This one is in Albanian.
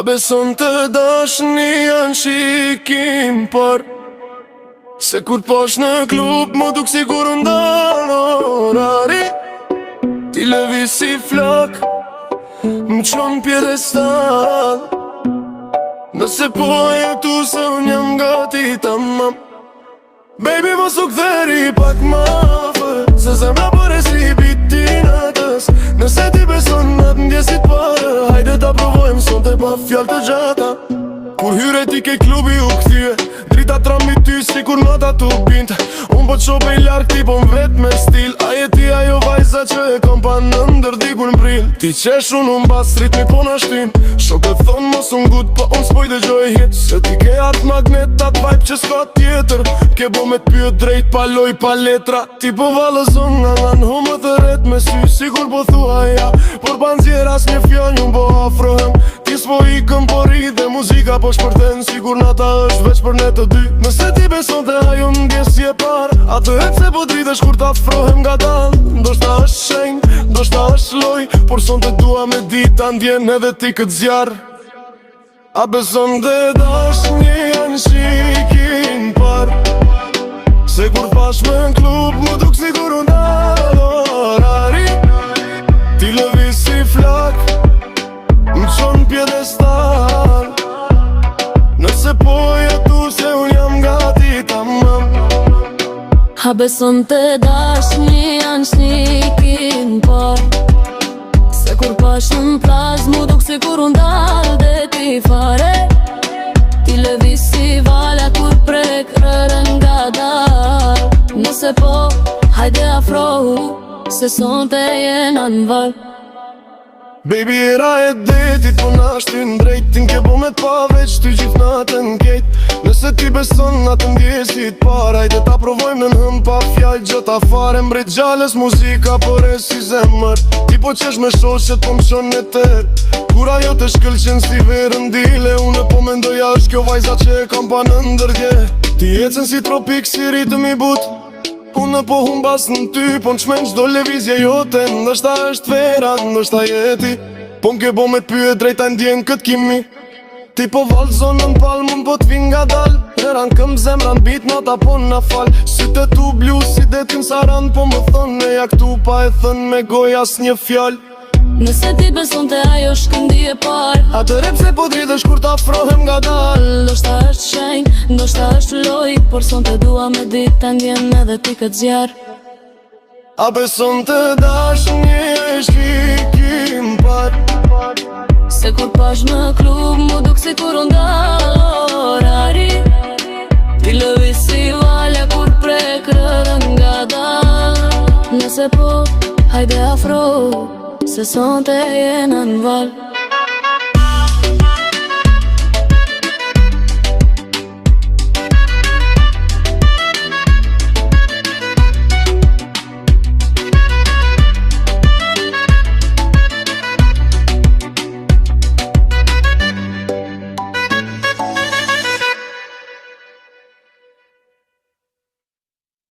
beson të dashni janë shikim par, se kur posh në klub më duk si kur ndalë orari. Ti lëvi si flak, më qonë pjedestal, nëse po jetu se unë jam gati tamam. Baby mos u ktheri pak ma fër, se zemra pare si biti natës. Nëse ti beson atë ndjesit pare, hajde ta provojmë sonte pa fjallë të gjata. Kur hyre ti ke klubi u kthye, drita trambi ty si kur nata tu binte. Unë po qope i lark ti po m'vet me stil, a je ti ajo vajza që e kom pa në ndër dikur n'pril. Ti qesh unë bas ritmi po në shtim, shokët thonë mos unë gut po unë s'poj dhe gjoj hit. Se ti ke atë magnet atë vibe që s'ka tjetër, ke bo me t'pyet drejt pa loj pa letra. Ti po valëzon nga nganë humë të ret me sy, sigur po thua ja, por ban zjer as një fjall unë po afrohem. Ti s'po ikëm po rridhe muzika po shpërten, sigur nata është veç për ne të dy. Nëse ti beson të ajo m'gjes si e par, atë hep se po dridesh kur t'afrohem nga dal. Ndoshta është shenjë, ndoshta është loj, por son të dua me dita ndjen edhe ti këtë zjar. A beson të dashni janë shikin par, se kur pash me n'klub më duk si kur ndalë orari. Ti lëvi si flak, më qonë pjedestal, nëse po jetu se unë jam gati tamam. A beson të dashni janë shikin par, se kur pash në plaz mu duk si kur ndalë dhe ti fare. Ti lëvi si vala kur prek rërë nga dal, nëse po hajde afrohu, se son të jena n'val. Baby era e detit po nashtin drejt, tin ke bo me t'pa veç ty gjithë natën kejt. Nëse ti beson atë ndjesit par, hajde ta provojmë në nëm pa fjall gjota fare. Mbret gjales muzika por e si zemër, ti po qesh me shoshet po m'qon e tër. Kur ajo të shkëlqen si verën dile, unë po mendoja është kjo vajza që e kam pa në ndërgje. Ti ecen si tropik si ritëm i but, unë po humbas në ty, po n'qmen qdo levizje jote. Ndoshta është vera, ndoshta jeti, po m'ke bo me t'pyet drejta ndjen këtë kimi. Ti po valzon në palë, mund po t'vin nga dal, heran këm zemran bit nota po na fal. Syte tu blu si detin saran, po më thonë ne ja këtu pa e thënë me goj as një fjall. Nëse ti beson të ajo shkëndi e par, atë rep se po dridhesh kur t'afrohem nga dal. ndoshta është shenjë, ndoshta është loj, por son të dua me dita ndjen edhe ti këtë zjar. A beson të dashni e shikim par, se kur pash në klub mu duk si kur ndalë orari. Ti lëvi si valja kur prek rërë nga dal, nëse po hajde afro, se son të jena n'val.